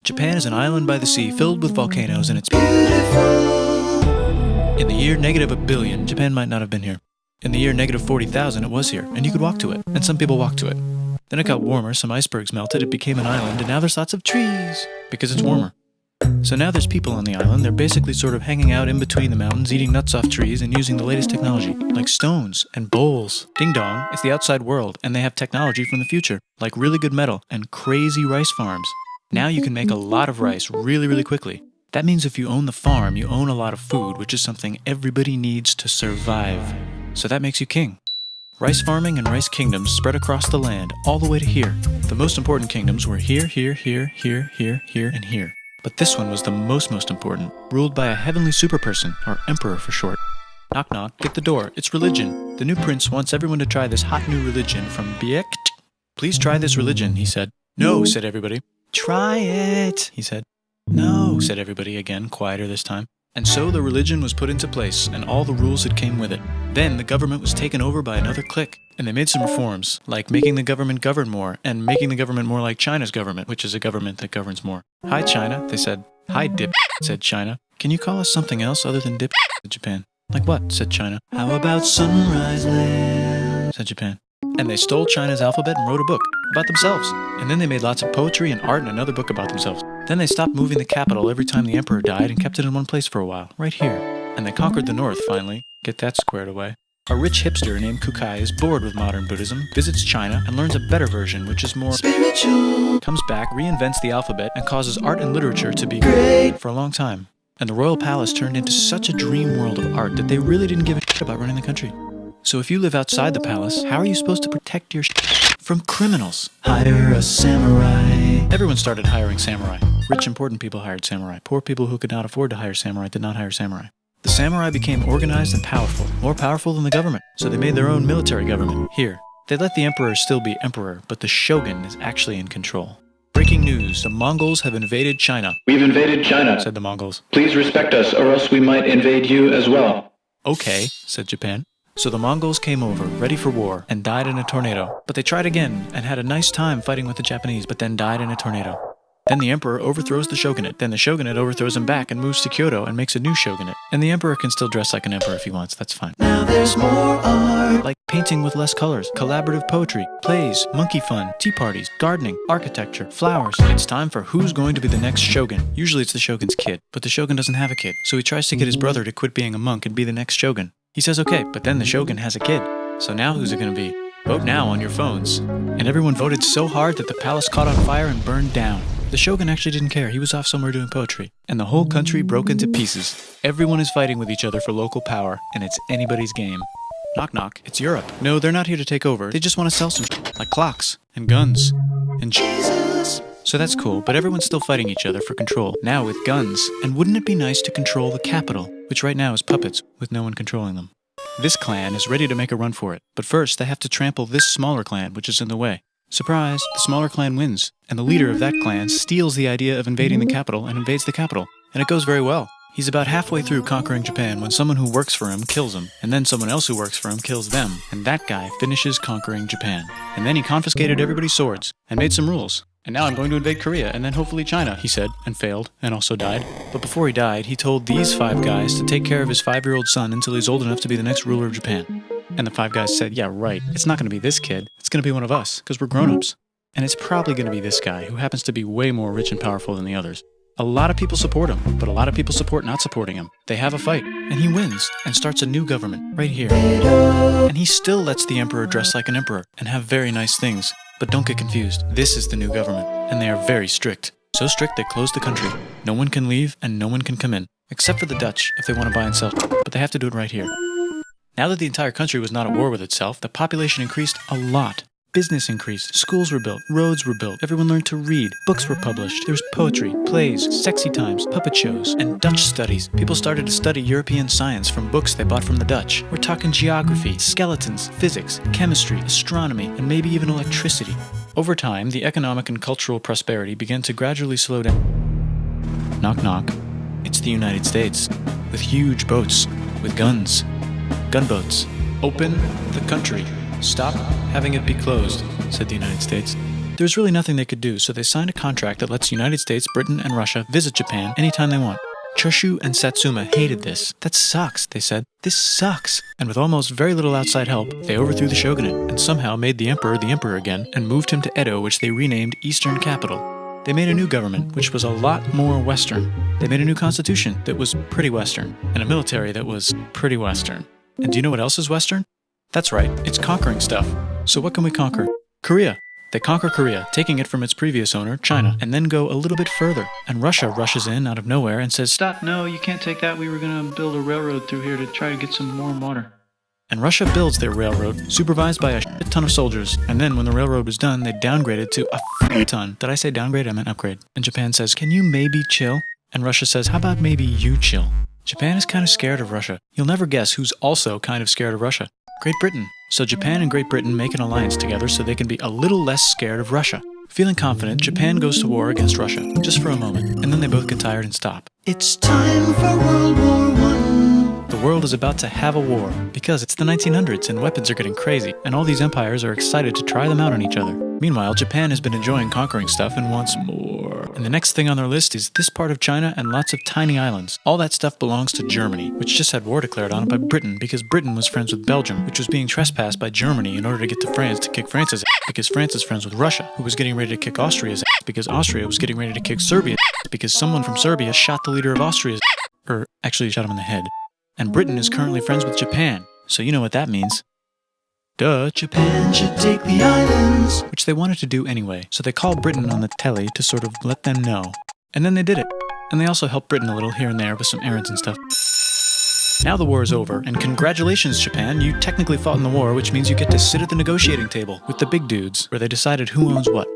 Japan is an island by the sea filled with volcanoes and it's beautiful. In the year -1 billion, Japan might not have been here. In the year -40,000, it was here, and you could walk to it, and some people walked to it. Then it got warmer, some icebergs melted, it became an island, and now there's lots of trees, because it's warmer. So now there's people on the island, they're basically sort of hanging out in between the mountains, eating nuts off trees, and using the latest technology, like stones and bowls. Ding dong, it's the outside world, and they have technology from the future, like really good metal and crazy rice farms. Now you can make a lot of rice really, really quickly. That means if you own the farm, you own a lot of food, which is something everybody needs to survive. So that makes you king. Rice farming and rice kingdoms spread across the land, all the way to here. The most important kingdoms were here, here, here, here, here, here, and here. But this one was the most important, ruled by a heavenly superperson, or emperor for short. Knock knock, get the door, it's religion. The new prince wants everyone to try this hot new religion from Biekt. Please try this religion, he said. No, said everybody. Try it, he said. No, said everybody again, quieter this time. And so the religion was put into place, and all the rules that came with it. Then the government was taken over by another clique, and they made some reforms, like making the government govern more, and making the government more like China's government, which is a government that governs more. Hi, China, they said. Hi, dip, said China. Can you call us something else other than dip, said Japan. Like what, said China. How about Sunrise Land, said Japan. And they stole China's alphabet and wrote a book about themselves. And then they made lots of poetry and art and another book about themselves. Then they stopped moving the capital every time the emperor died and kept it in one place for a while, right here. And they conquered the north, finally. Get that squared away. A rich hipster named Kukai is bored with modern Buddhism, visits China, and learns a better version, which is more spiritual. Comes back, reinvents the alphabet, and causes art and literature to be great for a long time. And the royal palace turned into such a dream world of art that they really didn't give a shit about running the country. So if you live outside the palace, how are you supposed to protect your from criminals? Hire a samurai. Everyone started hiring samurai. Rich, important people hired samurai. Poor people who could not afford to hire samurai did not hire samurai. The samurai became organized and powerful, more powerful than the government. So they made their own military government. Here, they let the emperor still be emperor, but the shogun is actually in control. Breaking news, the Mongols have invaded China. We've invaded China, said the Mongols. Please respect us, or else we might invade you as well. Okay, said Japan. So the Mongols came over, ready for war, and died in a tornado. But they tried again, and had a nice time fighting with the Japanese, but then died in a tornado. Then the emperor overthrows the shogunate. Then the shogunate overthrows him back and moves to Kyoto and makes a new shogunate. And the emperor can still dress like an emperor if he wants, that's fine. Now there's more art. Like painting with less colors, collaborative poetry, plays, monkey fun, tea parties, gardening, architecture, flowers. It's time for who's going to be the next shogun. Usually it's the shogun's kid, but the shogun doesn't have a kid. So he tries to get his brother to quit being a monk and be the next shogun. He says okay, but then the shogun has a kid. So now who's it going to be? Vote now on your phones. And everyone voted so hard that the palace caught on fire and burned down. The shogun actually didn't care. He was off somewhere doing poetry. And the whole country broke into pieces. Everyone is fighting with each other for local power, and it's anybody's game. Knock knock, it's Europe. No, they're not here to take over. They just want to sell some like clocks and guns and Jesus. So that's cool, but everyone's still fighting each other for control, now with guns. And wouldn't it be nice to control the capital, which right now is puppets with no one controlling them? This clan is ready to make a run for it, but first they have to trample this smaller clan, which is in the way. Surprise, the smaller clan wins, and the leader of that clan steals the idea of invading the capital and invades the capital, and it goes very well. He's about halfway through conquering Japan when someone who works for him kills him, and then someone else who works for him kills them, and that guy finishes conquering Japan. And then he confiscated everybody's swords, and made some rules. And now I'm going to invade Korea, and then hopefully China, he said, and failed, and also died. But before he died, he told these 5 guys to take care of his 5-year-old son until he's old enough to be the next ruler of Japan. And the 5 guys said, yeah, right, it's not going to be this kid, it's going to be one of us, because we're grown-ups. And it's probably going to be this guy, who happens to be way more rich and powerful than the others. A lot of people support him, but a lot of people support not supporting him. They have a fight, and he wins, and starts a new government, right here. And he still lets the emperor dress like an emperor, and have very nice things. But don't get confused, this is the new government, and they are very strict. So strict they close the country. No one can leave, and no one can come in. Except for the Dutch, if they want to buy and sell, but they have to do it right here. Now that the entire country was not at war with itself, the population increased a lot. Business increased, schools were built, roads were built, everyone learned to read, books were published, there was poetry, plays, sexy times, puppet shows, and Dutch studies. People started to study European science from books they bought from the Dutch. We're talking geography, skeletons, physics, chemistry, astronomy, and maybe even electricity. Over time, the economic and cultural prosperity began to gradually slow down. Knock knock. It's the United States, with huge boats, with guns. Gunboats. Open the country. Stop having it be closed, said the United States. There's really nothing they could do, so they signed a contract that lets the United States, Britain, and Russia visit Japan anytime they want. Choshu and Satsuma hated this. That sucks, they said. This sucks. And with almost very little outside help, they overthrew the shogunate and somehow made the emperor again and moved him to Edo, which they renamed Eastern Capital. They made a new government, which was a lot more Western. They made a new constitution that was pretty Western, and a military that was pretty Western. And do you know what else is Western? That's right, it's conquering stuff. So what can we conquer? Korea. They conquer Korea, taking it from its previous owner, China, and then go a little bit further. And Russia rushes in out of nowhere and says, "Stop, no, you can't take that. We were going to build a railroad through here to try to get some warm water." And Russia builds their railroad, supervised by a shit ton of soldiers. And then when the railroad was done, they downgrade it to a f***ing ton. Did I say downgrade? I meant upgrade. And Japan says, "Can you maybe chill?" And Russia says, "How about maybe you chill?" Japan is kind of scared of Russia. You'll never guess who's also kind of scared of Russia. Great Britain. So Japan and Great Britain make an alliance together so they can be a little less scared of Russia. Feeling confident, Japan goes to war against Russia, just for a moment, and then they both get tired and stop. It's time for World War I. The world is about to have a war, because it's the 1900s and weapons are getting crazy, and all these empires are excited to try them out on each other. Meanwhile, Japan has been enjoying conquering stuff and wants more. And the next thing on their list is this part of China and lots of tiny islands. All that stuff belongs to Germany, which just had war declared on it by Britain because Britain was friends with Belgium, which was being trespassed by Germany in order to get to France to kick France's ass because France is friends with Russia, who was getting ready to kick Austria's ass because Austria was getting ready to kick Serbia's ass because someone from Serbia shot the leader of Austria's ass, or actually shot him in the head. And Britain is currently friends with Japan, so you know what that means. Duh, Japan should take the islands. Which they wanted to do anyway, so they called Britain on the telly to sort of let them know. And then they did it. And they also helped Britain a little here and there with some errands and stuff. Now the war is over, and congratulations, Japan, you technically fought in the war, which means you get to sit at the negotiating table with the big dudes, where they decided who owns what.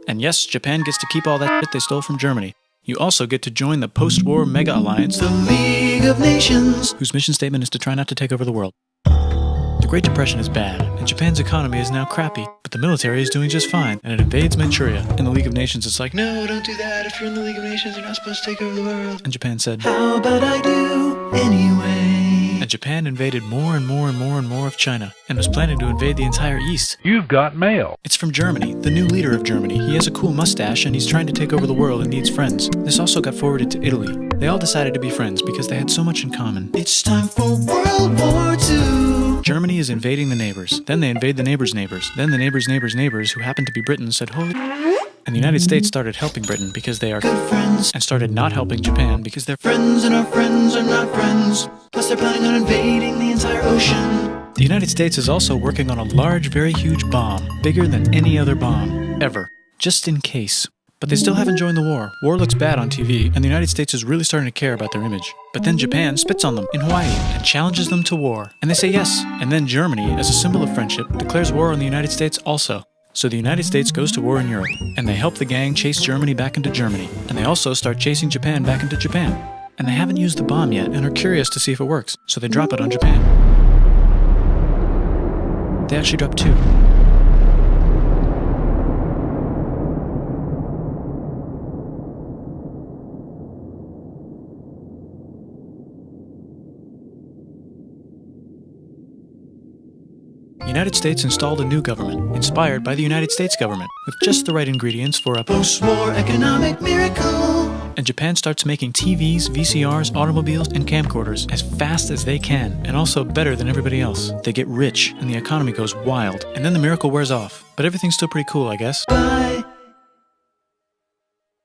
And yes, Japan gets to keep all that shit they stole from Germany. You also get to join the post-war mega alliance, the League of Nations, whose mission statement is to try not to take over the world. The Great Depression is bad, and Japan's economy is now crappy, but the military is doing just fine, and it invades Manchuria. In the League of Nations, it's like, "No, don't do that. If you're in the League of Nations, you're not supposed to take over the world." And Japan said, "How about I do anyway?" And Japan invaded more and more and more and more of China, and was planning to invade the entire East. You've got mail. It's from Germany, the new leader of Germany. He has a cool mustache, and he's trying to take over the world and needs friends. This also got forwarded to Italy. They all decided to be friends because they had so much in common. It's time for World War II. Germany is invading the neighbors. Then they invade the neighbors' neighbors. Then the neighbors' neighbors' neighbors, who happened to be Britain, said, "Holy..." And the United States started helping Britain because they are good friends, and started not helping Japan because they're friends and our friends are not friends. Plus they're planning on invading the entire ocean. The United States is also working on a large, very huge bomb, bigger than any other bomb, ever, just in case. But they still haven't joined the war. War looks bad on TV, and the United States is really starting to care about their image. But then Japan spits on them in Hawaii and challenges them to war. And they say yes. And then Germany, as a symbol of friendship, declares war on the United States also. So the United States goes to war in Europe, and they help the gang chase Germany back into Germany. And they also start chasing Japan back into Japan. And they haven't used the bomb yet and are curious to see if it works, so they drop it on Japan. They actually drop 2. The United States installed a new government, inspired by the United States government, with just the right ingredients for a post-war economic miracle. And Japan starts making TVs, VCRs, automobiles, and camcorders as fast as they can, and also better than everybody else. They get rich, and the economy goes wild, and then the miracle wears off. But everything's still pretty cool, I guess.